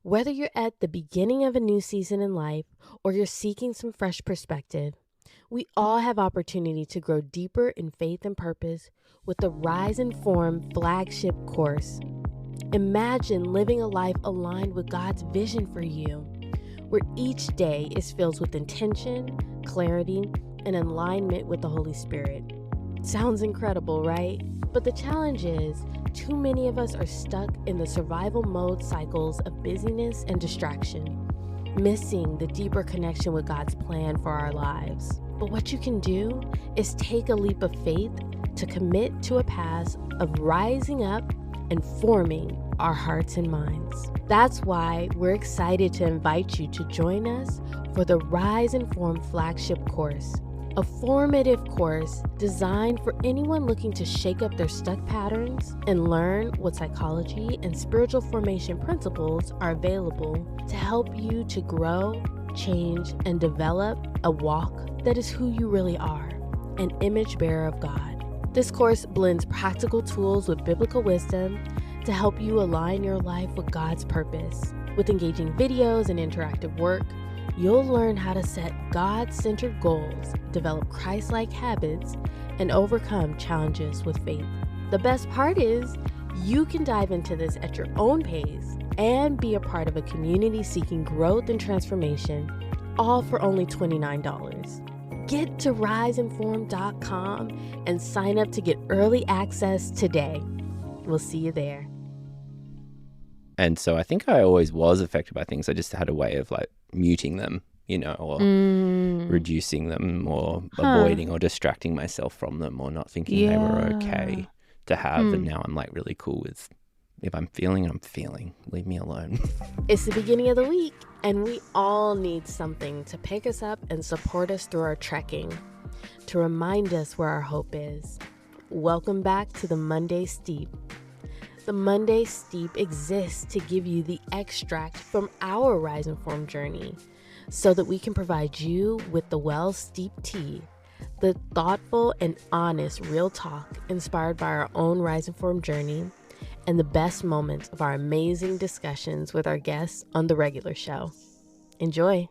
Whether you're at the beginning of a new season in life or you're seeking some fresh perspective, we all have opportunity to grow deeper in faith and purpose with the Rise and Form flagship course. Imagine living a life aligned with God's vision for you, where each day is filled with intention, clarity, and alignment with the Holy Spirit. Sounds incredible, right? But the challenge is, too many of us are stuck in the survival mode cycles of busyness and distraction, missing the deeper connection with God's plan for our lives. But what you can do is take a leap of faith to commit to a path of rising up and forming our hearts and minds. That's why we're excited to invite you to join us for the Rise and Form flagship course, a formative course designed for anyone looking to shake up their stuck patterns and learn what psychology and spiritual formation principles are available to help you to grow, change, and develop a walk that is who you really are, an image bearer of God. This course blends practical tools with biblical wisdom to help you align your life with God's purpose. With engaging videos and interactive work, you'll learn how to set God-centered goals, develop Christ-like habits, and overcome challenges with faith. The best part is, you can dive into this at your own pace and be a part of a community seeking growth and transformation, all for only $29. Get to riseinform.com and sign up to get early access today. We'll see you there. And so I think I always was affected by things. I just had a way of like muting them, or reducing them or avoiding or distracting myself from them or not thinking they were okay to have. And now I'm like really cool with, if I'm feeling, I'm feeling. Leave me alone. It's the beginning of the week, and we all need something to pick us up and support us through our trekking, to remind us where our hope is. Welcome back to the Monday Steep. The Monday Steep exists to give you the extract from our Rise and Form journey so that we can provide you with the well-steeped tea, the thoughtful and honest real talk inspired by our own Rise and Form journey, and the best moments of our amazing discussions with our guests on the regular show. Enjoy.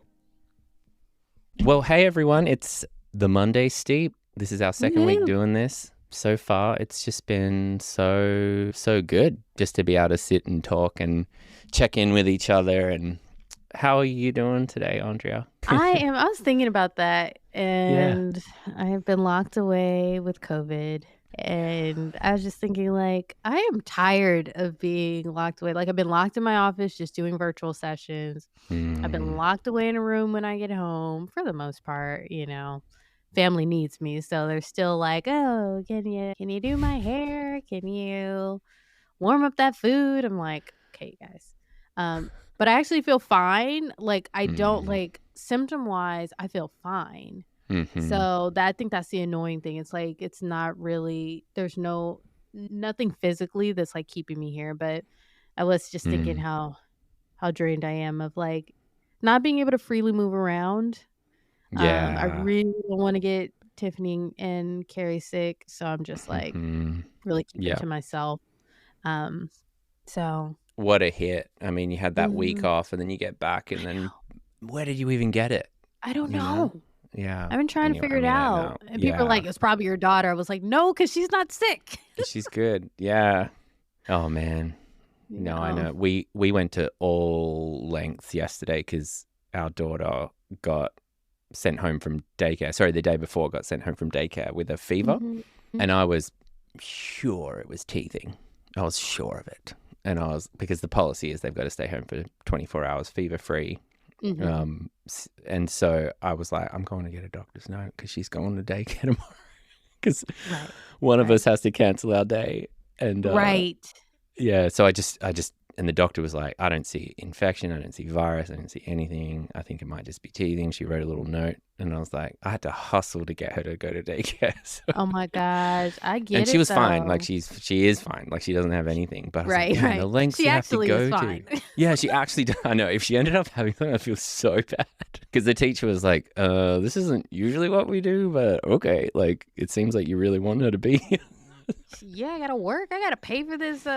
Well, hey everyone, it's the Monday Steep. This is our second week doing this. So far, it's just been so good just to be able to sit and talk and check in with each other. And how are you doing today, Aundrea? I was thinking about that, and I have been locked away with COVID. And I was just thinking, like, I am tired of being locked away. Like, I've been locked in my office just doing virtual sessions. I've been locked away in a room when I get home, for the most part, Family needs me, so they're still like, oh, can you do my hair? Can you warm up that food? I'm like, okay, guys. But I actually feel fine. Like, I don't, like, symptom-wise, I feel fine. So I think that's the annoying thing. It's like, it's not really, there's nothing physically that's like keeping me here. But I was just thinking how drained I am of like not being able to freely move around. I really don't want to get Tiffany and Carrie sick. So I'm just like really keeping to myself. So what a hit. I mean, you had that week off and then you get back and then where did you even get it? I don't know. Yeah. I've been trying to figure it out. And people are like, it's probably your daughter. I was like, no, because she's not sick. She's good. Yeah. Oh, man. No, I know. We went to all lengths yesterday because our daughter got sent home from daycare. Sorry, the day before got sent home from daycare with a fever. And I was sure it was teething. I was sure of it. And because the policy is they've got to stay home for 24 hours fever-free. And so I was like, I'm going to get a doctor's note because she's going to daycare tomorrow because one of us has to cancel our day. And yeah, so I just and the doctor was like, I don't see infection, I don't see virus, I don't see anything. I think it might just be teething. She wrote a little note, and I was like, I had to hustle to get her to go to daycare. So. Oh my gosh, I get it. And she was fine. Like she is fine. Like she doesn't have anything. But I was like, the lengths she you have to go to. Yeah, she actually. I know. If she ended up having something, I feel so bad because the teacher was like, "This isn't usually what we do, but okay. Like it seems like you really want her to be." Yeah, I gotta work. I gotta pay for this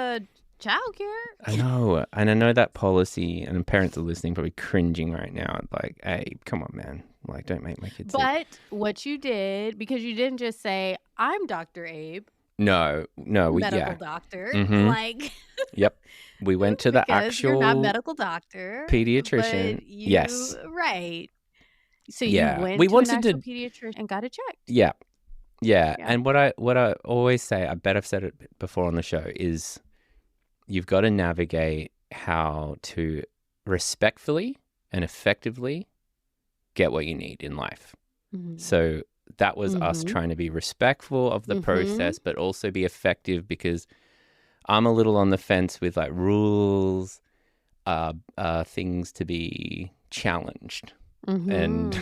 childcare. I know. And I know that policy, and parents are listening probably cringing right now. Like, hey, come on, man. Like, don't make my kids sick. But what you did, because you didn't just say, I'm Dr. Abe, No, medical doctor. Mhm. Like, Yep. We went to the because you're not actual medical doctor, pediatrician. but Yes. right. So you Yeah. went We to an wanted actual to. pediatrician and got it checked. Yeah. Yeah. Yeah. And what I always say, I bet I've said it before on the show, is you've got to navigate how to respectfully and effectively get what you need in life. Mhm. So that was us Mhm. trying to be respectful of the Mhm. process, but also be effective, because I'm a little on the fence with like rules, things to be challenged. And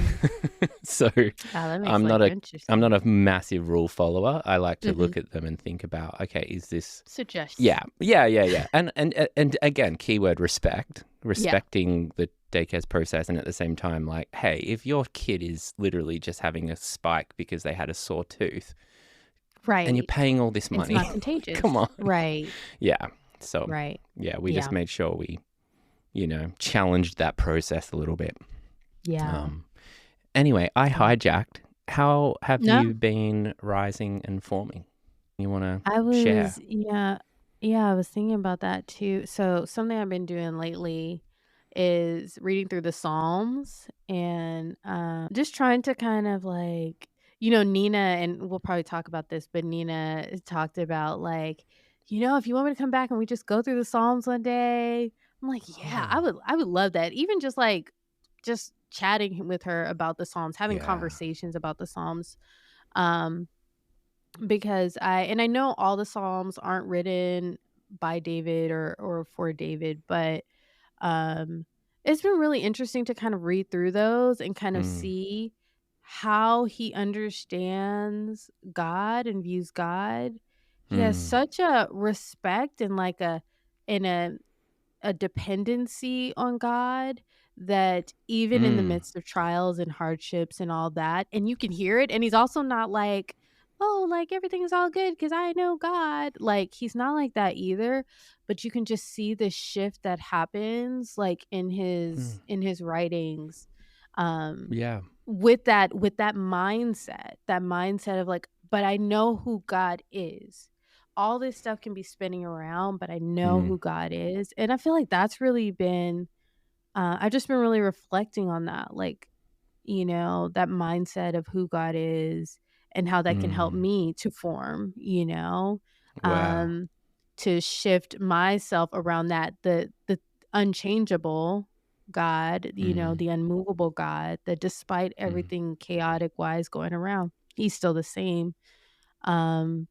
so that makes I'm not life a interesting. massive rule follower. I like to look at them and think about, okay, is this Suggestions. Yeah. And again, keyword respect, respecting the daycare's process, and at the same time, like, hey, if your kid is literally just having a spike because they had a sore tooth, Right. and you're paying all this It's money, not contagious. come on. Right. Yeah. So Right. yeah, we just made sure we, challenged that process a little bit. Yeah. Anyway, I hijacked. How have No. you been rising and forming? You want I to share? was, I was thinking about that too. So something I've been doing lately is reading through the Psalms and just trying to kind of like, Nina, and we'll probably talk about this, but Nina talked about like, if you want me to come back and we just go through the Psalms one day, I'm like, yeah, I would love that. Even just like, just chatting with her about the Psalms, having Yeah. conversations about the Psalms. Um, because I know all the Psalms aren't written by David or for David, but um it's been really interesting to kind of read through those and kind of see how he understands God and views God. He has such a respect and like a dependency on God that even in the midst of trials and hardships and all that, and you can hear it, and he's also not like, "Oh, like everything's all good because I know God." Like he's not like that either, but you can just see the shift that happens like in his writings. Um Yeah. with that mindset of like, but I know who God is. All this stuff can be spinning around, but I know who God is. And I feel like that's really been I've just been really reflecting on that, like, that mindset of who God is and how that can help me to form, Wow. to shift myself around that the unchangeable God, the unmovable God, that despite everything chaotic wise going around, he's still the same. Um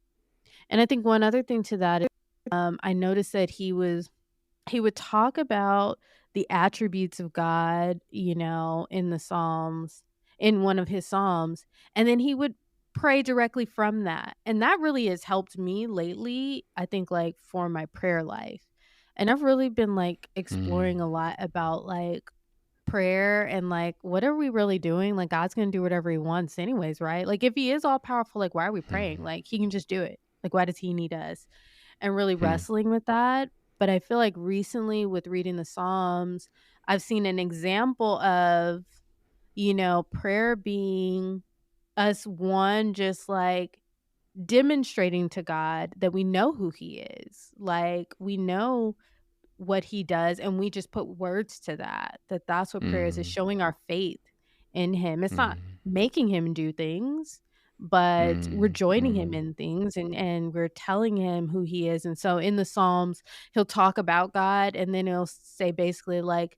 and I think one other thing to that is I noticed that he would talk about the attributes of God, in the Psalms, in one of his Psalms, and then he would pray directly from that. And that really has helped me lately, I think, like for my prayer life. And I've really been like exploring a lot about like prayer and like what are we really doing? Like God's going to do whatever he wants anyways, right? Like if he is all powerful, like why are we praying? Like he can just do it. Like why does he need us? And really wrestling with that. But I feel like recently with reading the Psalms, I've seen an example of, prayer being us one just like demonstrating to God that we know who he is. Like we know what he does and we just put words to that's what prayer is showing our faith in him. It's not making him do things, but we're joining him in things and we're telling him who he is. And so in the Psalms he'll talk about God and then he'll say basically like,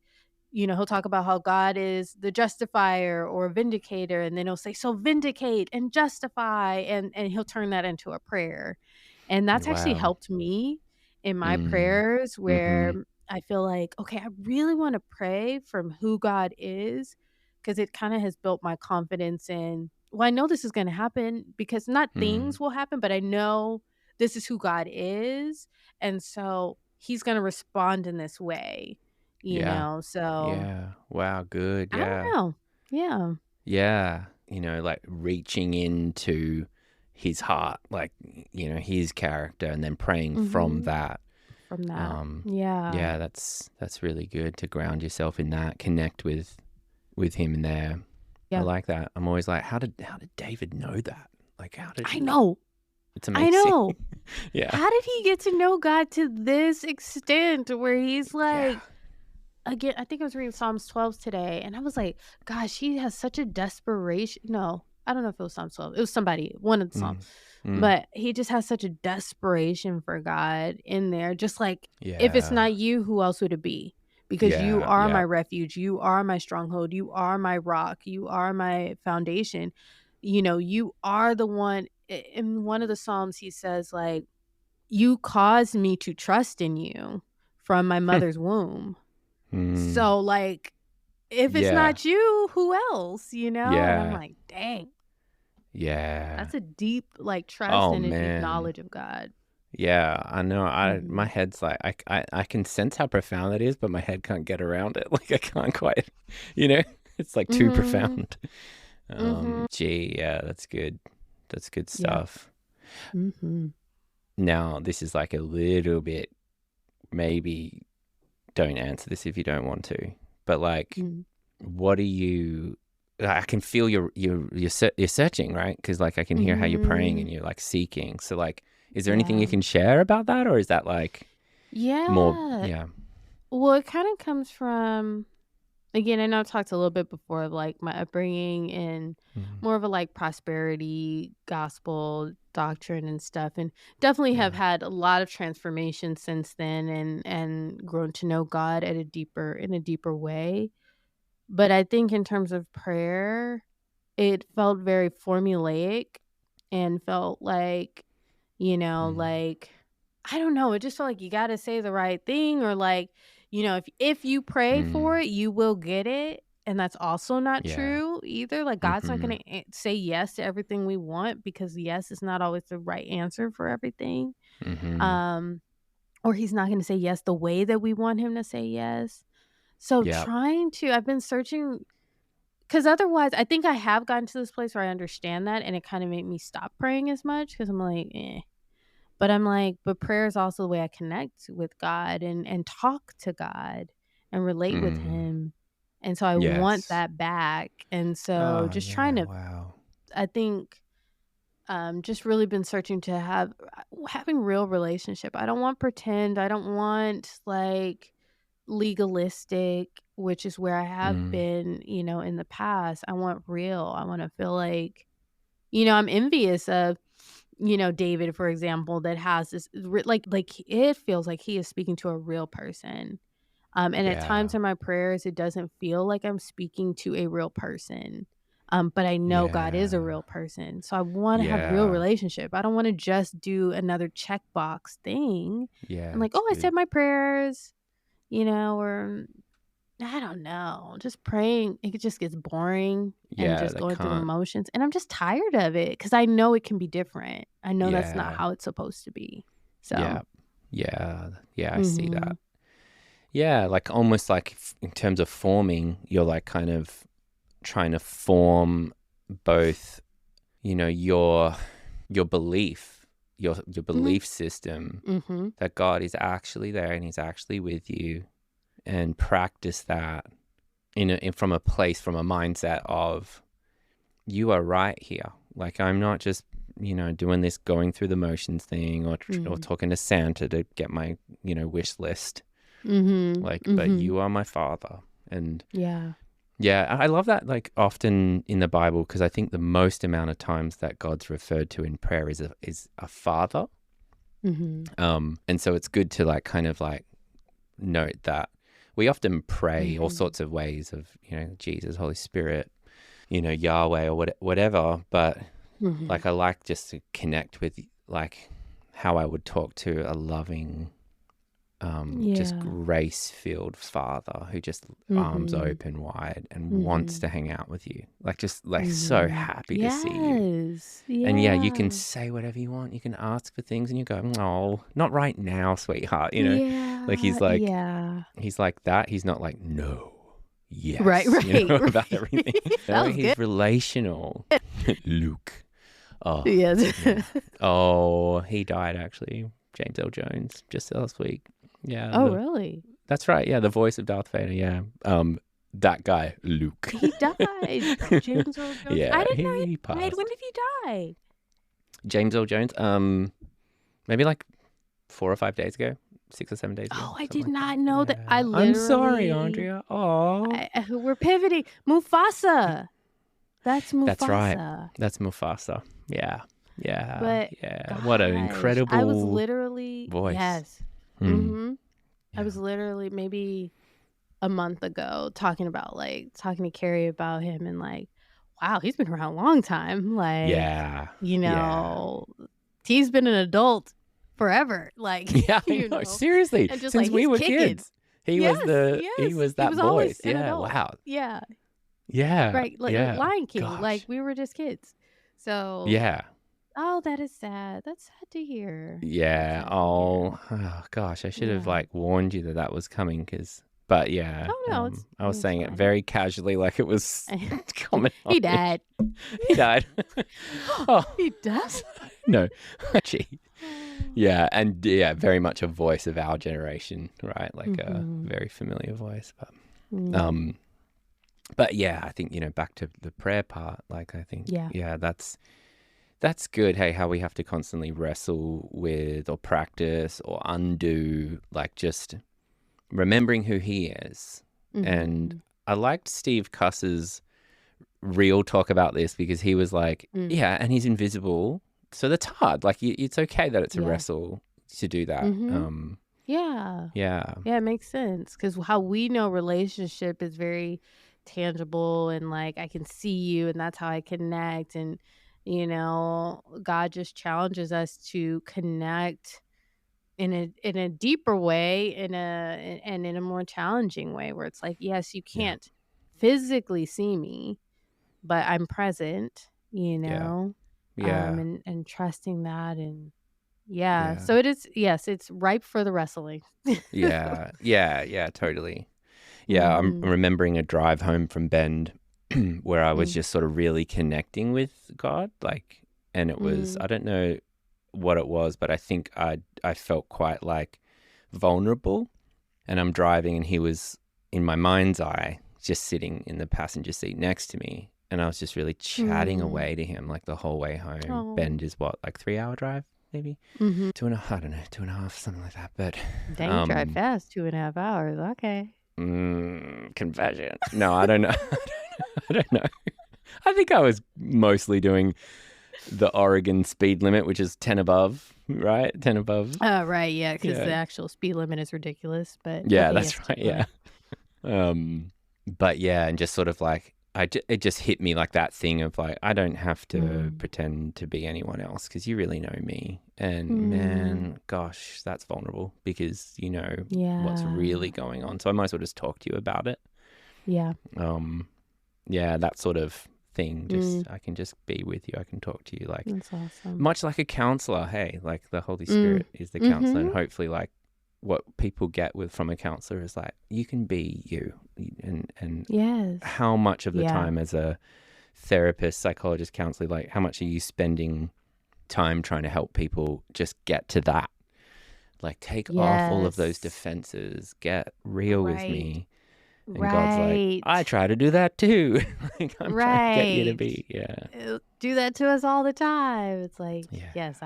he'll talk about how God is the justifier or vindicator, and then he'll say, so vindicate and justify, and he'll turn that into a prayer. And that's actually Wow. helped me in my prayers where I feel like, okay, I really want to pray from who God is, because it kind of has built my confidence in, well, I know this is going to happen because not things will happen, but I know this is who God is. And so he's going to respond in this way, Yeah. so Yeah. Wow. Good. I don't Yeah. know. Yeah. Yeah. Like reaching into his heart, like, his character, and then praying from that. from that. Yeah, that's really good to ground yourself in that, connect with him in there. I like that. I'm always like, how did David know that? Like, how did he? I know. It's amazing. I know. Yeah. How did he get to know God to this extent where he's like, again, I think I was reading Psalms 12 today, and I was like, gosh, he has such a desperation. No, I don't know if it was Psalms 12. It was somebody, one of the Psalms. But he just has such a desperation for God in there. Just like, if it's not you, who else would it be? Because you are my refuge. You are my stronghold. You are my rock. You are my foundation. You know, you are the one. In one of the Psalms, he says, like, you caused me to trust in you from my mother's womb. So, like, if it's not you, who else, you know? And I'm like, dang. Yeah. That's a deep, like, trust and a deep knowledge of God. Yeah, I know. My head's like, I can sense how profound that is, but my head can't get around it. Like, I can't quite, you know? It's like too profound. Gee, yeah, that's good. That's good stuff. Now, this is like a little bit, maybe don't answer this if you don't want to, but like, what are you? I can feel you're searching, right? Because like I can hear how you're praying and you're like seeking. So like, is there anything you can share about that, or is that like more? Yeah. Well, it kind of comes from, again, I know I've talked a little bit before of like my upbringing and more of a like prosperity gospel doctrine and stuff, and definitely have had a lot of transformation since then and grown to know God in a deeper way. But I think in terms of prayer, it felt very formulaic and felt like, you know, like, I don't know, it just felt like you got to say the right thing, or like, you know, if you pray for it, you will get it. And that's also not true either. Like, God's not going to say yes to everything we want, because yes is not always the right answer for everything. Or he's not going to say yes the way that we want him to say yes. So I've been searching, because otherwise I think I have gotten to this place where I understand that, and it kind of made me stop praying as much, because I'm like, But I'm like, but prayer is also the way I connect with God and talk to God and relate with him. And so I want that back. And so just trying to, I think, just really been searching to having real relationship. I don't want pretend. I don't want like legalistic, which is where I have been, you know, in the past. I want real. I want to feel like, you know, I'm envious of, you know, David, for example, that has this like it feels like he is speaking to a real person. And at times in my prayers, it doesn't feel like I'm speaking to a real person. But I know God is a real person. So I want to have real relationship. I don't want to just do another checkbox thing. Yeah. I'm like, I said my prayers, you know, or I don't know, just praying. It just gets boring and just going through the motions. And I'm just tired of it, because I know it can be different. I know that's not how it's supposed to be. So I see that. Yeah, like almost like in terms of forming, you're like kind of trying to form both, you know, your belief, your belief system that God is actually there and he's actually with you, and practice that from a mindset of, you are right here. Like, I'm not just, you know, doing this going through the motions thing, or talking to Santa to get my, you know, wish list. But you are my father. And I love that, like, often in the Bible, because I think the most amount of times that God's referred to in prayer is a father. And so it's good to like kind of like note that we often pray all sorts of ways of, you know, Jesus, Holy Spirit, you know, Yahweh, or whatever. But like, I like just to connect with like how I would talk to a loving, just grace-filled father who just arms open wide and wants to hang out with you. Like, just like so happy to see you. And you can say whatever you want. You can ask for things and you go, oh, not right now, sweetheart. You know, like he's like that. He's not like, no, yes, right, you know, about everything. No, he's relational. Luke. Oh, yes. Oh, he died actually. James L. Jones, just last week. Yeah. Oh, really? That's right. Yeah, the voice of Darth Vader. Yeah. That guy, Luke. He died. James Earl Jones. Yeah, I didn't know he he died. passed. When did he die? James Earl Jones. Maybe like 4 or 5 days ago, 6 or 7 days ago. Oh, I something did like not that. know that. I Yeah. literally. I'm sorry, Aundrea. Oh, we're pivoting. Mufasa. That's Mufasa. That's right. That's Mufasa. Yeah. Yeah. But yeah. What an gosh, incredible I was literally voice. Yes. Mm. Mm-hmm. Yeah. I was literally maybe a month ago talking to Carrie about him and like, wow, he's been around a long time. Like, Yeah. you know, he's been an adult forever. Like, Yeah, I you know. know, Seriously, and just since like we he's were kicking. kids, he was that He was voice. always an Yeah. adult. Wow. Yeah. Yeah. Right. Like yeah. Lion King. Gosh. Like we were just kids. So Yeah. oh, that is sad. That's sad to hear. Yeah. That's sad to Oh, hear. gosh, I should have Yeah. like warned you that was coming but yeah, Oh no, it's I was it's saying it fine. very casually, like it was common. He died. He died. Oh He does. no, gee. Yeah, and yeah, very much a voice of our generation, right? Like a very familiar voice. But yeah, I think back to the prayer part. Like I think that's good. Hey, how we have to constantly wrestle with or practice or undo, like just remembering who he is. And I liked Steve Cuss's real talk about this because he was like, yeah, and he's invisible. So that's hard. Like it's okay that it's a wrestle to do that. Yeah. Yeah. Yeah, it makes sense because how we know relationship is very tangible and like I can see you and that's how I connect. And, God just challenges us to connect in a deeper way, in a more challenging way where it's like, yes, you can't physically see me, but I'm present, Yeah. and trusting that and so it is. Yes, it's ripe for the wrestling. Yeah, totally. Yeah, I'm remembering a drive home from Bend where I was just sort of really connecting with God, like, and it was, I don't know what it was, but I think I felt quite like vulnerable, and I'm driving and he was in my mind's eye just sitting in the passenger seat next to me, and I was just really chatting away to him like the whole way home. Oh. Bend is what, like 3-hour drive? Maybe 2.5, I don't know, 2.5, something like that. But dang, you drive fast, 2.5 hours. Okay. Confession. No, I don't know. I don't know. I think I was mostly doing the Oregon speed limit, which is 10 above, right? 10 above. Oh, right. Yeah, because the actual speed limit is ridiculous. But yeah, that's right. Yeah. But yeah, and just sort of like, it just hit me like that thing of like, I don't have to pretend to be anyone else because you really know me. And man, gosh, that's vulnerable because you know what's really going on. So I might as well just talk to you about it. Yeah. Yeah, that sort of thing. Just I can just be with you. I can talk to you like that's awesome. Much like a counselor. Hey, like the Holy Spirit is the counselor, and hopefully like what people get from a counselor is like you can be you, and yes. How much of the time as a therapist, psychologist, counselor, like how much are you spending time trying to help people just get to that? Like take off all of those defenses, get real with me. And God's like, I try to do that too. Like I'm trying to get you to be, do that to us all the time. It's like, yes,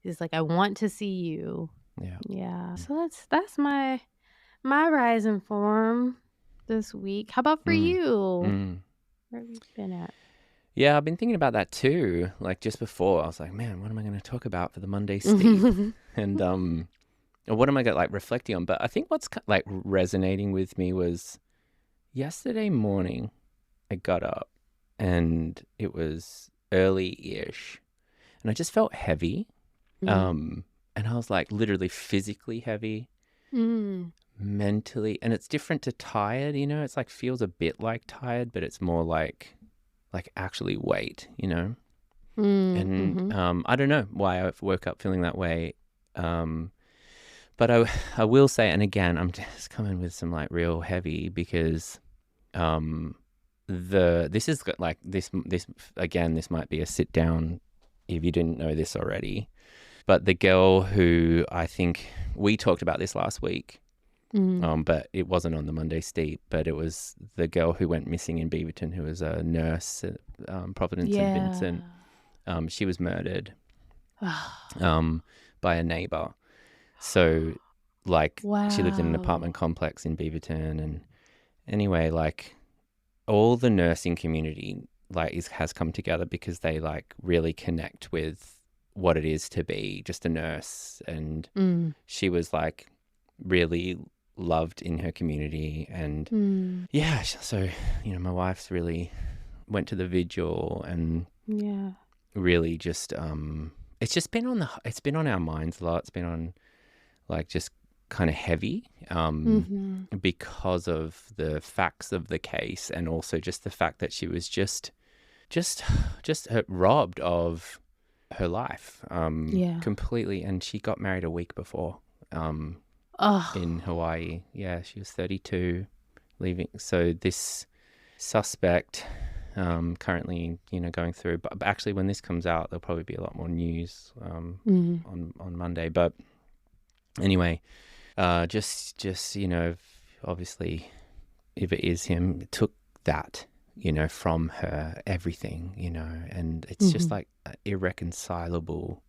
it's like I want to see you. Yeah. So that's my rise and form this week. How about for you? Where have you been at? Yeah, I've been thinking about that too. Like just before, I was like, man, what am I going to talk about for the Monday Steve? And or what am I like reflecting on? But I think what's like resonating with me was yesterday morning. I got up and it was early-ish, and I just felt heavy. And I was like literally physically heavy, mentally, and it's different to tired, it's like feels a bit like tired, but it's more like actually weight, and I don't know why I woke up feeling that way. But I will say, and again, I'm just coming with some like real heavy because this is like this again, this might be a sit down if you didn't know this already. But the girl who I think we talked about this last week, but it wasn't on the Monday Steep, but it was the girl who went missing in Beaverton, who was a nurse at Providence and Vincent. She was murdered by a neighbor. So, like, she lived in an apartment complex in Beaverton. And anyway, like, all the nursing community, like, has come together because they, like, really connect with what it is to be just a nurse. And she was, like, really loved in her community. And yeah, so, you know, my wife's really went to the vigil and really just it's just been on our minds a lot. It's been on, like, just kind of heavy because of the facts of the case, and also just the fact that she was just robbed of her life completely. And she got married a week before in Hawaii. Yeah, she was 32 leaving. So this suspect currently, you know, going through, but actually when this comes out, there'll probably be a lot more news on Monday. But anyway, just you know, obviously, if it is him, it took that, you know, from her, everything, you know, and it's just like an irreconcilable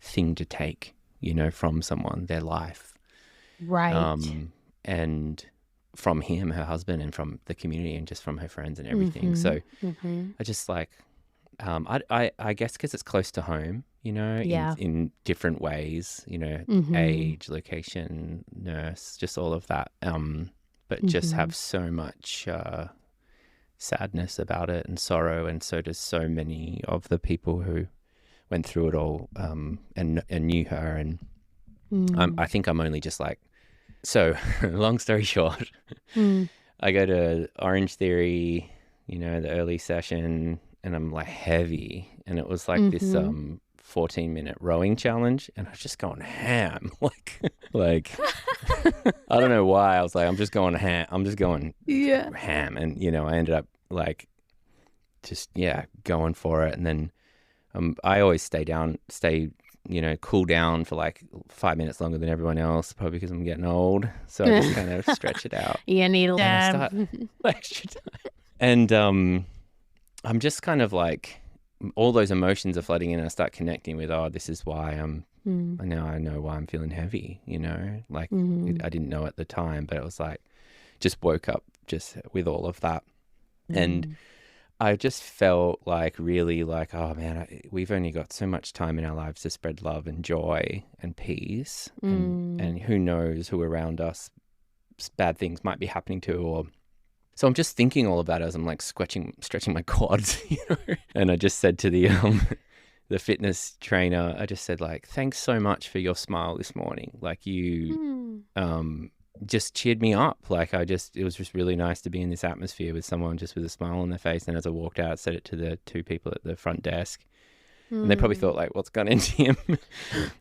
thing to take, you know, from someone, their life, right, and from him, her husband, and from the community, and just from her friends and everything. So I just like, I guess because it's close to home, you know, in different ways, you know, age, location, nurse, just all of that. But just have so much sadness about it and sorrow, and so does so many of the people who went through it all and knew her. And I think I'm only just like, so long story short, I go to Orange Theory, you know, the early session, and I'm like heavy, and it was like this 14-minute rowing challenge, and I was just going ham, like I don't know why. I was like, I'm just going ham, and you know, I ended up like just going for it. And then I always stay you know, cool down for like 5 minutes longer than everyone else, probably because I'm getting old. So I just kind of stretch it out. You need a extra time. And I'm just kind of like, all those emotions are flooding in, and I start connecting with, this is why now I know why I'm feeling heavy, you know, like I didn't know at the time, but it was like, just woke up just with all of that. And I just felt like really like, oh man, we've only got so much time in our lives to spread love and joy and peace. And who knows who around us bad things might be happening to. Or so I'm just thinking all of that as I'm like stretching my quads, you know. And I just said to the fitness trainer, I just said like, thanks so much for your smile this morning. Like you just cheered me up. Like it was just really nice to be in this atmosphere with someone just with a smile on their face. And as I walked out, I said it to the two people at the front desk, and they probably thought like, what's gone into him?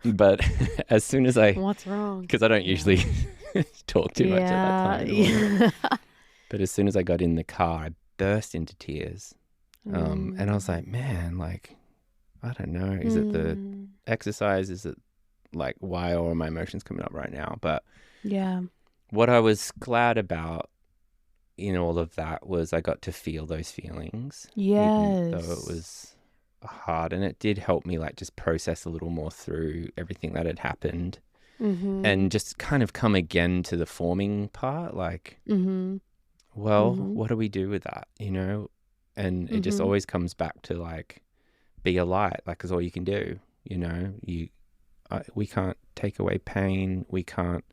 But as soon as what's wrong? Because I don't usually talk too much at that time. But as soon as I got in the car, I burst into tears. And I was like, man, like, I don't know. Is it the exercise? Is it like, why are my emotions coming up right now? But what I was glad about in all of that was I got to feel those feelings. Even though it was hard, and it did help me like just process a little more through everything that had happened, and just kind of come again to the forming part, like, what do we do with that, you know? And it just always comes back to like, be a light, like, is all you can do, you know. We can't take away pain. We can't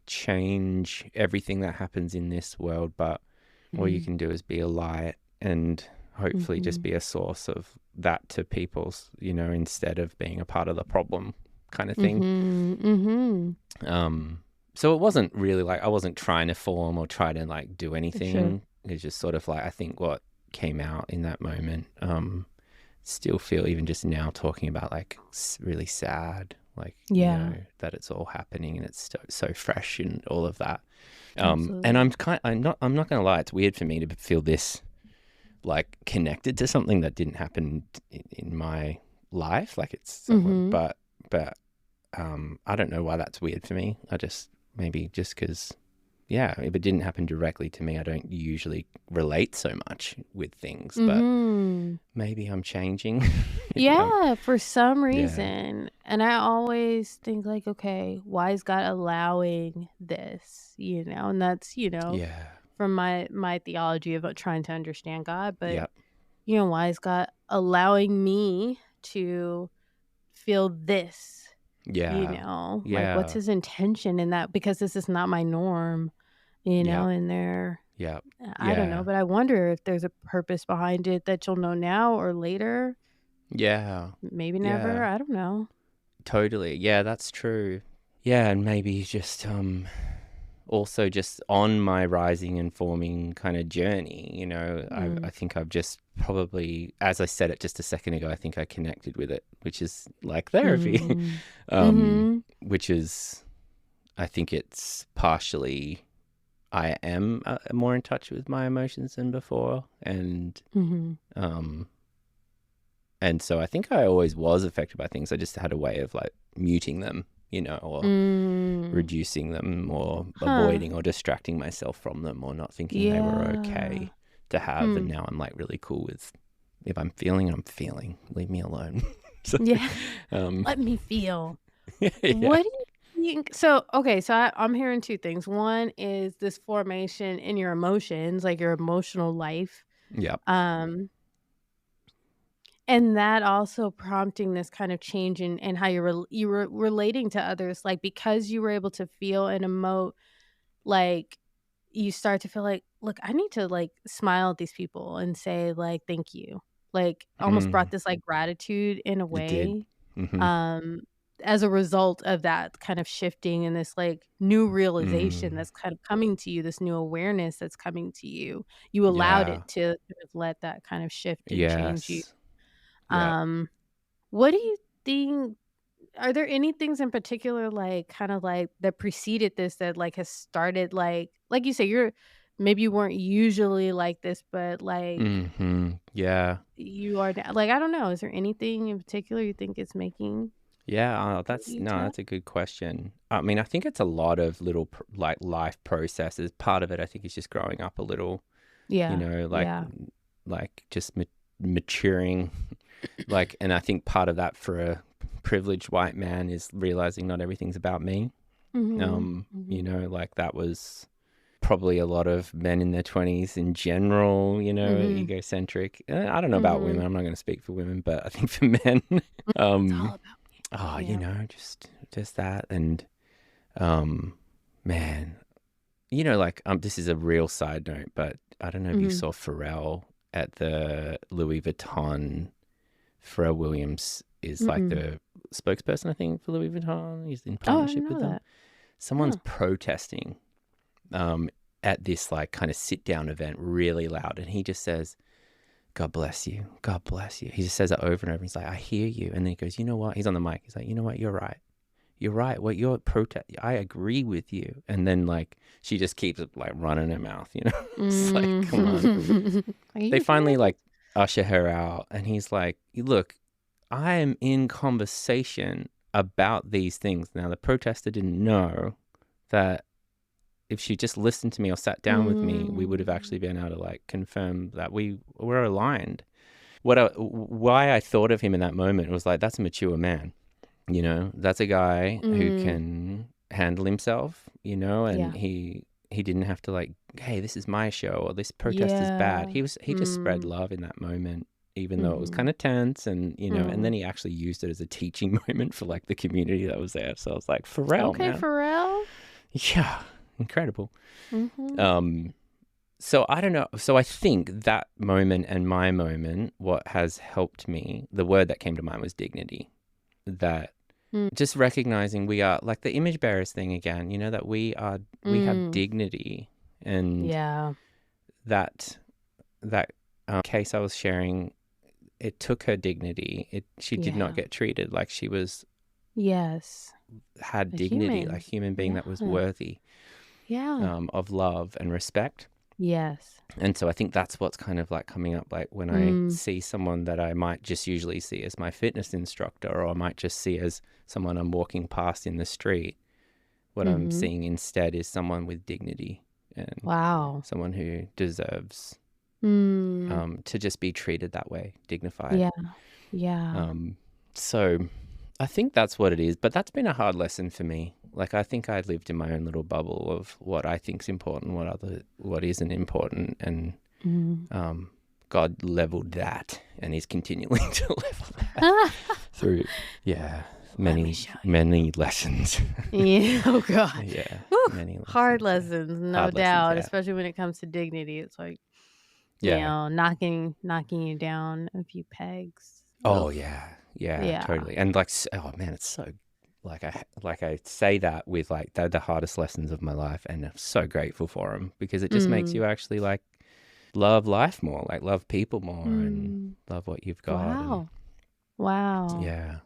change everything that happens in this world, but all you can do is be a light, and hopefully just be a source of that to people, you know, instead of being a part of the problem kind of thing. So it wasn't really like, I wasn't trying to form or try to like do anything. It's just sort of like, I think what came out in that moment, still feel even just now talking about like really sad, like, you know, that it's all happening and it's so fresh and all of that. And I'm not going to lie, it's weird for me to feel this like connected to something that didn't happen in my life. Like it's someone, but I don't know why that's weird for me. Maybe just because, yeah, if it didn't happen directly to me, I don't usually relate so much with things, but maybe I'm changing. Yeah, for some Yeah. reason. And I always think like, okay, why is God allowing this? And that's, Yeah. from my theology of trying to understand God, but Yep. why is God allowing me to feel this? Yeah. Like what's Yeah. his intention in that? Because this is not my norm, Yep. and there Yep. I don't know, Yeah. but I wonder if there's a purpose behind it that you'll know now or later. Yeah. Maybe never. Yeah. I don't know. Totally. Yeah, that's true. Yeah, and maybe just also just on my rising and forming kind of journey, I think I've just probably, as I said it just a second ago, I think I connected with it, which is like therapy. Which is, I think it's partially I am more in touch with my emotions than before, and and so I think I always was affected by things. I just had a way of like muting them, or reducing them, or avoiding or distracting myself from them, or not thinking they were okay to have. And now I'm like really cool with, if I'm feeling, I'm feeling. Leave me alone. So, Yeah. Let me feel. yeah. What do you think? So, okay, so I'm hearing two things. One is this formation in your emotions, like your emotional life. Yep. And that also prompting this kind of change in how you were relating to others, like because you were able to feel and emote, like you start to feel like, look, I need to like smile at these people and say like thank you, like almost brought this like gratitude in a It did. way, Mm-hmm. as a result of that kind of shifting and this like new realization that's kind of coming to you, this new awareness that's coming to you. You allowed Yeah. it to kind of let that kind of shift and change you. Yes. Yep. What do you think? Are there any things in particular, like, kind of like that preceded this that like has started like you say, maybe you weren't usually like this, but like Mm-hmm. Yeah. you are now. Like, I don't know. Is there anything in particular you think it's making Yeah. you to that? That's a good question. I mean, I think it's a lot of little like life processes. Part of it, I think, is just growing up a little. Yeah. Like Yeah. just maturing. Like, and I think part of that for a privileged white man is realizing not everything's about me. Like that was probably a lot of men in their 20s in general, egocentric. I don't know about women. I'm not going to speak for women, but I think for men, It's all about yeah. just that. And, man, like, this is a real side note, but I don't know if you saw Pharrell at the Louis Vuitton. Pharrell Williams is like the spokesperson, I think, for Louis Vuitton. He's in partnership with them. That. Someone's protesting at this like kind of sit down event really loud, and he just says, God bless you, God bless you. He just says it over and over. He's like, I hear you. And then he goes, you know what? He's on the mic. He's like, you know what? You're right. What you're I agree with you. And then like she just keeps like running her mouth, It's like, come on. They finally like usher her out, and he's like, look, I am in conversation about these things. Now the protester didn't know that if she just listened to me or sat down with me, we would have actually been able to like confirm that we were aligned. Why I thought of him in that moment was like, that's a mature man, that's a guy who can handle himself, and he didn't have to like, hey, this is my show, or this protest is bad. He just spread love in that moment, even though it was kind of tense, and and then he actually used it as a teaching moment for like the community that was there. So I was like, Pharrell, man. Pharrell. Yeah, incredible. So I don't know. So I think that moment and my moment, what has helped me, the word that came to mind was dignity. That just recognizing we are like the image bearers thing again, that we have dignity, and that case I was sharing, it took her dignity. She did not get treated like she was had dignity, human. like human being that was worthy of love and respect. Yes. And so I think that's what's kind of like coming up, like when I see someone that I might just usually see as my fitness instructor, or I might just see as someone I'm walking past in the street. What I'm seeing instead is someone with dignity and Wow. someone who deserves to just be treated that way, dignified. Yeah. Yeah. So I think that's what it is, but that's been a hard lesson for me. Like, I think I lived in my own little bubble of what I think's important, what isn't important, and God leveled that, and He's continuing to level that through, many lessons. Yeah. Oh God. Yeah, Whew. many lessons. Hard lessons, no Hard doubt. lessons, yeah. Especially when it comes to dignity, it's like, Yeah. knocking you down a few pegs. Oh, Oof. yeah, totally. And like, oh man, it's so like I say that with like they're the hardest lessons of my life, and I'm so grateful for them, because it just makes you actually like love life more, like love people more, and love what you've got. Wow. Yeah.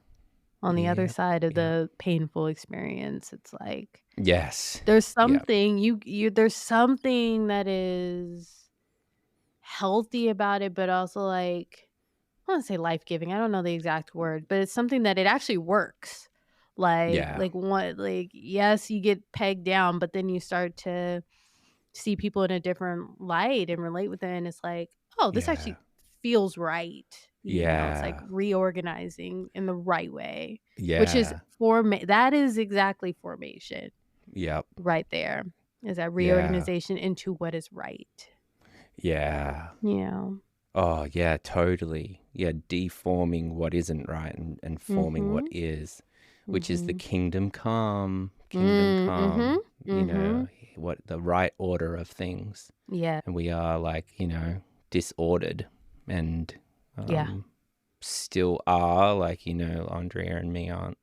On the other side of the painful experience, it's like, yes, there's something there's something that is healthy about it, but also like, I want to say life-giving. I don't know the exact word, but it's something that it actually works. Like what, like, yes, you get pegged down, but then you start to see people in a different light and relate with them, and it's like, oh, this actually feels right. It's like reorganizing in the right way. Which is that is exactly formation. Yep. Right there. Is that reorganization into what is right. Yeah. Yeah. Oh, yeah, totally. Yeah, deforming what isn't right and forming what is, which is the kingdom come, you know, what the right order of things. Yeah. And we are like, you know, disordered and still are, like, you know, Aundrea and me aren't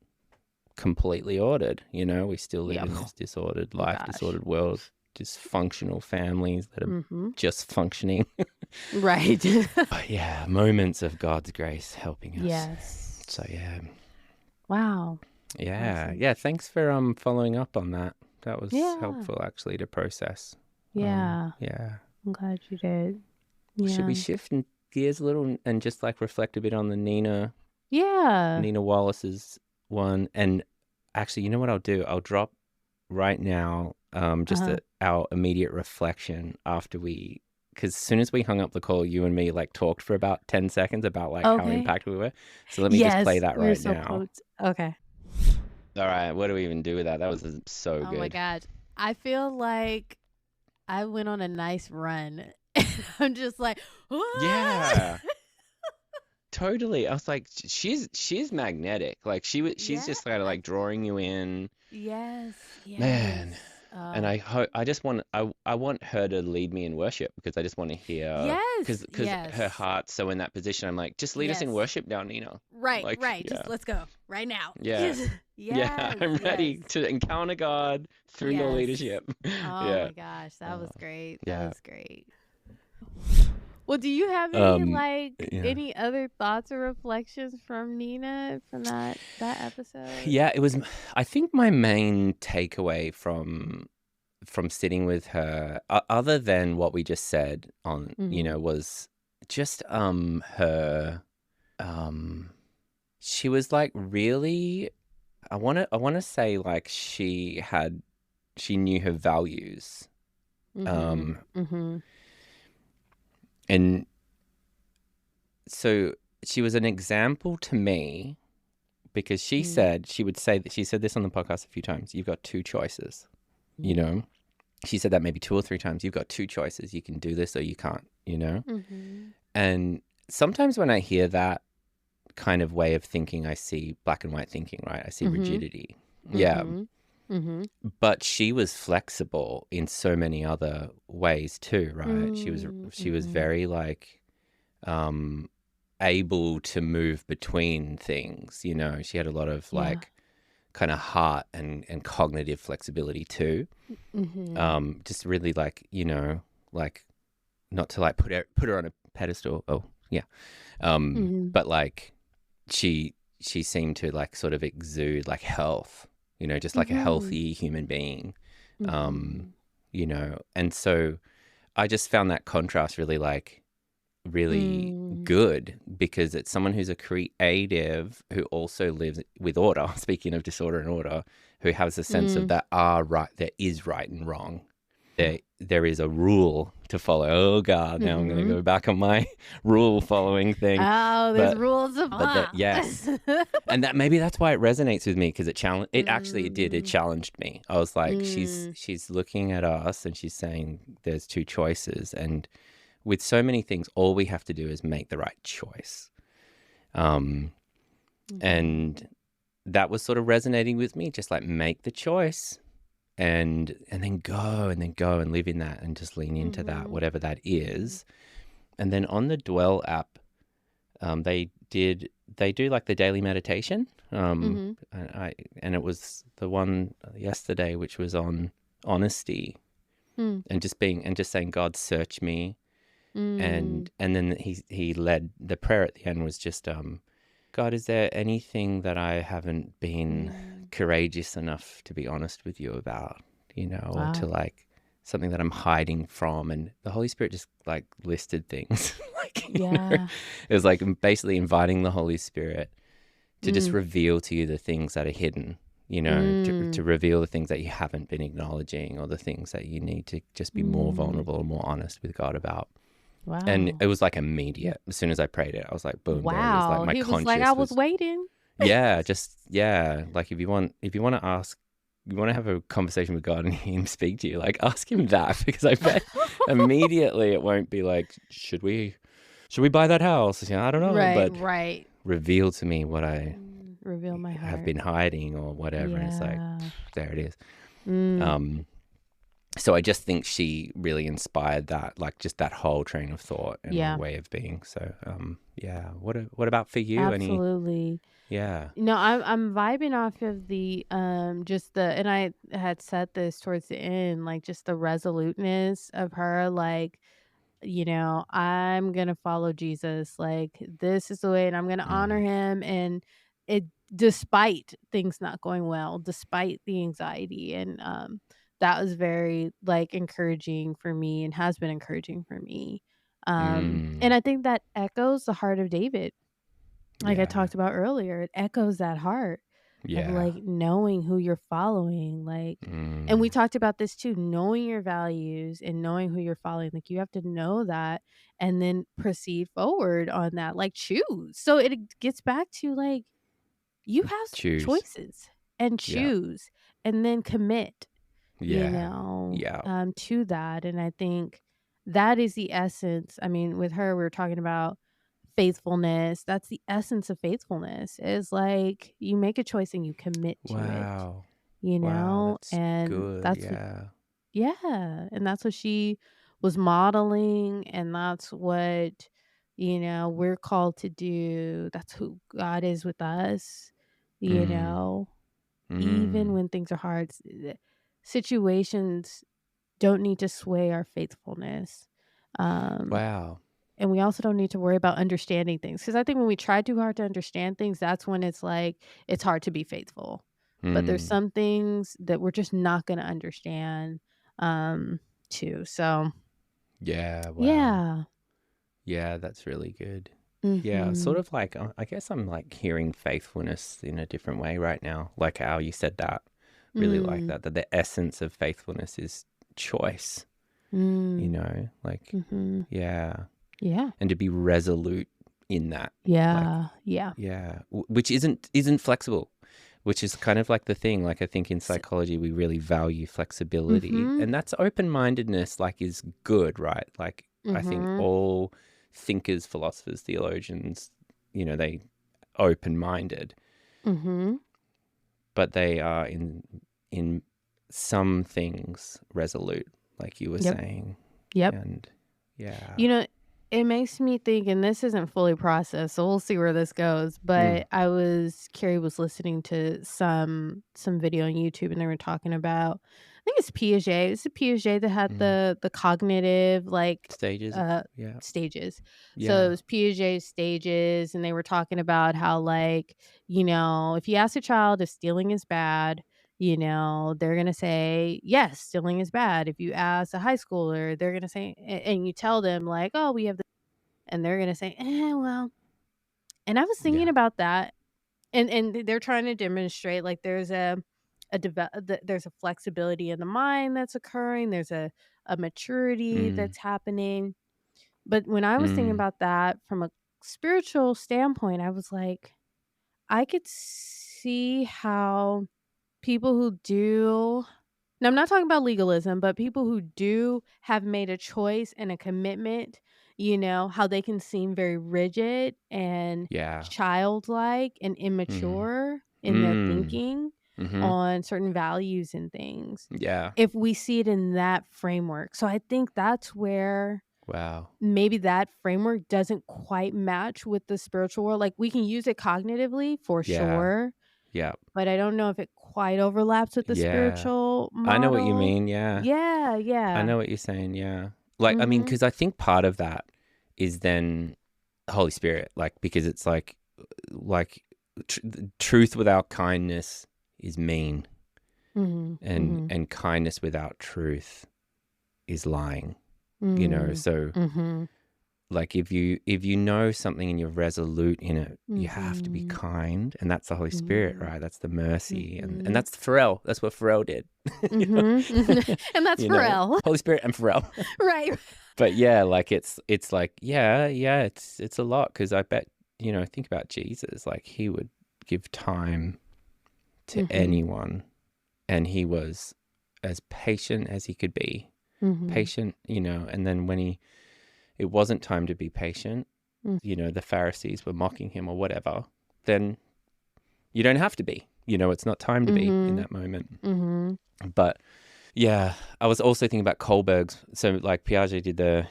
completely ordered, you know, we still live in this disordered life, disordered world, dysfunctional families that are just functioning. Right. But yeah, moments of God's grace helping us. Yes. So yeah. Wow. Yeah. Awesome. Yeah. Thanks for following up on that. That was helpful actually to process. Yeah. Yeah. I'm glad you did. Yeah. Should we shift gears a little and just like reflect a bit on the Nena Wallace's one? And actually, you know what I'll do? I'll drop right now our immediate reflection after we, because as soon as we hung up the call, you and me like talked for about 10 seconds about like how impacted we were. So let me just play that right now. Pumped. Okay. All right. What do we even do with that? That was so good. Oh my God. I feel like I went on a nice run. I'm just like, what? Yeah. Totally. I was like, she's magnetic. Like she's just kind of like drawing you in. Yes. Man. And I want her to lead me in worship, because I just want to hear, because her heart's so in that position. I'm like, just lead us in worship now, Nena. Right, like, right. Just let's go right now. Yeah. Yeah, I'm ready to encounter God through your leadership. Oh my gosh, that was great. That was great. Well, do you have any any other thoughts or reflections from Nena from that episode? Yeah, it was. I think my main takeaway from sitting with her, other than what we just said on, you know, was just her. She was like really. I want to say like she knew her values. And so she was an example to me, because she said she said this on the podcast a few times. You've got two choices, you know. She said that maybe 2 or 3 times. You've got 2 choices. You can do this or you can't, you know. And sometimes when I hear that kind of way of thinking, I see black and white thinking, right? I see rigidity. Yeah. But she was flexible in so many other ways too, right? She was very like able to move between things, you know. She had a lot of like kind of heart and cognitive flexibility too. Just really like, you know, like not to like put her on a pedestal. Oh yeah. But like she seemed to like sort of exude like health, you know, just like a healthy human being, you know. And so I just found that contrast really good, because it's someone who's a creative who also lives with order, speaking of disorder and order, who has a sense of that there is right and wrong. There is a rule to follow. Oh God, now I'm going to go back on my rule following thing. Oh, there's rules of law. Yes. And maybe that's why it resonates with me, because it did. It challenged me. I was like, she's looking at us and she's saying there's two choices. And with so many things, all we have to do is make the right choice. And that was sort of resonating with me, just like make the choice and then go and live in that and just lean into that, whatever that is. And then on the Dwell app, they do like the daily meditation. And it was the one yesterday, which was on honesty and just saying, God, search me. And then he led the prayer at the end was just, God, is there anything that I haven't been courageous enough to be honest with you about, or to like something that I'm hiding from? And the Holy Spirit just like listed things. It was like basically inviting the Holy Spirit to just reveal to you the things that are hidden, to reveal the things that you haven't been acknowledging, or the things that you need to just be more vulnerable or more honest with God about. Wow. And it was like immediate. As soon as I prayed it, I was like, boom, there it is. Like my he was conscious like, I was waiting. Like if you want to ask, you want to have a conversation with God and him speak to you, like ask him that, because I bet immediately it won't be like, should we buy that house? I don't know. Right. Reveal to me what I reveal my heart. have been hiding or whatever. And it's like, there it is. So I just think she really inspired that, like just that whole train of thought and way of being. So, What about for you? Absolutely. No, I'm vibing off of the and I had said this towards the end, like just the resoluteness of her, like, I'm gonna follow Jesus. Like this is the way, and I'm gonna honor him. And it, despite things not going well, despite the anxiety, and that was very like encouraging for me, and has been encouraging for me. And I think that echoes the heart of David, like I talked about earlier. It echoes that heart of like knowing who you're following, like, and we talked about this too, knowing your values and knowing who you're following. Like you have to know that and then proceed forward on that, like choose. So it gets back to like, you have choices and choose and then commit, to that. And I think that is the essence. I mean, with her, we were talking about faithfulness. That's the essence of faithfulness, is like you make a choice and you commit to it, That's and good. that's and that's what she was modeling, and that's what we're called to do. That's who God is with us, even when things are hard. Situations don't need to sway our faithfulness. And we also don't need to worry about understanding things, because I think when we try too hard to understand things, that's when it's like it's hard to be faithful. But there's some things that we're just not going to understand too. So yeah, that's really good. Yeah, sort of like I guess I'm like hearing faithfulness in a different way right now, like how you said that. Really like that the essence of faithfulness is choice. Like and to be resolute in that. Which isn't flexible, which is kind of like the thing. Like I think in psychology we really value flexibility, and that's open-mindedness, like is good, right? Like I think all thinkers, philosophers, theologians, they open-minded, but they are in some things resolute, like you were saying. And it makes me think, and this isn't fully processed, so we'll see where this goes. But Carrie was listening to some video on YouTube, and they were talking about, I think it's Piaget. It's a Piaget that had the cognitive like stages. Stages. So it was Piaget's stages, and they were talking about how like, if you ask a child if stealing is bad, they're going to say, yes, stealing is bad. If you ask a high schooler, they're going to say, and you tell them like, oh, we have this, and they're going to say, well, and I was thinking Yeah. about that, and they're trying to demonstrate like there's there's a flexibility in the mind that's occurring. There's a maturity Mm. that's happening. But when I was thinking Mm. about that from a spiritual standpoint, I was like, I could see how people who do, now I'm not talking about legalism, but people who do have made a choice and a commitment, how they can seem very rigid and Yeah. childlike and Mm. immature in their Mm. thinking Mm-hmm. on certain values and things. Yeah. If we see it in that framework. So I think that's where Wow. maybe that framework doesn't quite match with the spiritual world. Like we can use it cognitively for Yeah. sure, Yeah. but I don't know if it quite overlaps with the Yeah. spiritual I know what you model. mean. Yeah. Yeah, I yeah. know what you're saying. Yeah. Like, I mean, Mhm. because I think part of that is then the Holy Spirit, like, because it's like truth without kindness is mean, Mhm. and Mhm. kindness without truth is lying. Mm. So Mhm. like if you know something and you're resolute in it, you have to be Mhm. kind, and that's the Holy Spirit, Mhm. right? That's the mercy, and Mhm. that's Pharrell. That's what Pharrell did. you know? Mhm. And that's Pharrell. Holy Spirit and Pharrell. Right. But yeah, like it's like yeah, it's a lot, because I bet think about Jesus, like he would give time to Mhm. anyone, and he was as patient as he could be, Mhm. patient, and then when it wasn't time to be patient, Mm. the Pharisees were mocking him or whatever, then you don't have to be. It's not time to be in Mhm. that moment. Mhm. But yeah, I was also thinking about Kohlberg's. So like Piaget did the,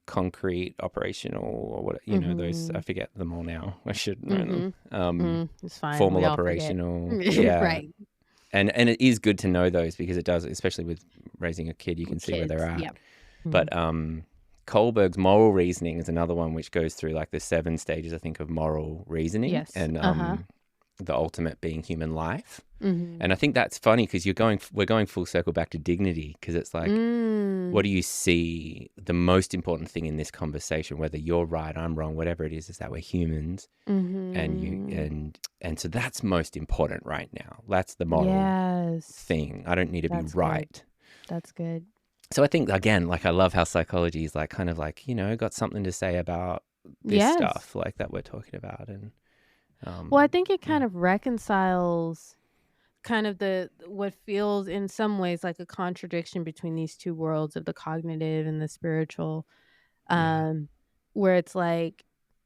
concrete operational or what, those, I Mhm. forget them all now. I should know them. Mhm. It's fine. Formal We all forget. operational. Yeah. Right. And it is good to know those, because it does, especially with raising a kid, you can With see where they're kids. at. Yeah. But Kohlberg's moral reasoning is another one which goes through like the 7 stages, I think, of moral reasoning, Yes. and Uh-huh. the ultimate being human life. Mhm. And I think that's funny, because we're going full circle back to dignity, because it's like, what do you see the most important thing in this conversation, whether you're right, I'm wrong, whatever it is that we're humans, and you Mhm. and so that's most important right now. That's the moral Yes. thing. I don't need to be That's right. good. That's good. So I think, again, like I love how psychology is like kind of like, got something to say about this Yes. stuff like that we're talking about. And Well, I think it yeah. kind of reconciles kind of what feels in some ways like a contradiction between these two worlds of the cognitive and the spiritual. Yeah. Where it's like,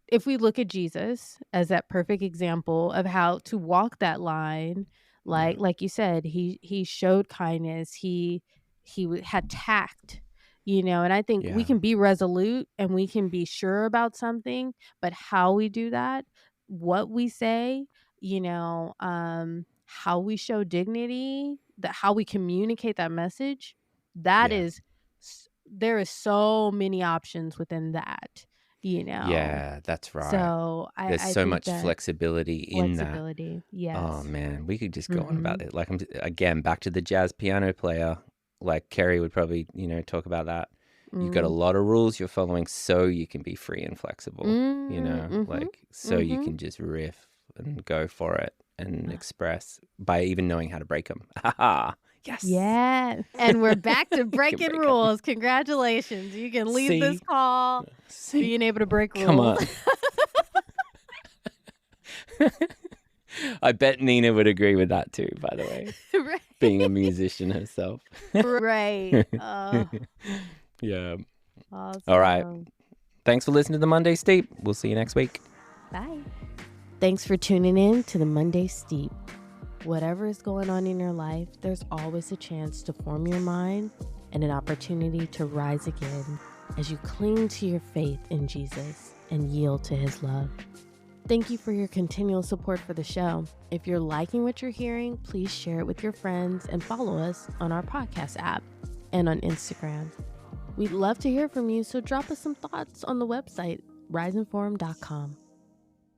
if we look at Jesus as that perfect example of how to walk that line, Yeah. like you said, he showed kindness, had tact, and I think we Yeah. can be resolute and we can be sure about something, but how we do that, what we say, how we show dignity, that how we communicate that message, that Yeah. is there is so many options within that, Yeah, that's right. So There's I so think much that flexibility in that. flexibility, Oh yes. man, we could just go on about Mhm. it. Like again, back to the jazz piano player. Like Kerry would probably, talk about that. You've got a Mm. lot of rules you're following, so you can be free and flexible, Mhm. like so you Mhm. can just riff and go for it and express by even knowing how to break them. Ha yes. Yeah, and we're back to You can breaking break 'em. rules. Congratulations. You can leave this See? call See? being able to break Come rules. on. I bet Nena would agree with that too, by the way, Right. being a musician herself. Right. Yeah. Awesome. All right. Thanks for listening to the Monday Steep. We'll see you next week. Bye. Thanks for tuning in to the Monday Steep. Whatever is going on in your life, there's always a chance to form your mind and an opportunity to rise again as you cling to your faith in Jesus and yield to his love. Thank you for your continual support for the show. If you're liking what you're hearing, please share it with your friends and follow us on our podcast app and on Instagram. We'd love to hear from you, so drop us some thoughts on the website, risingforum.com.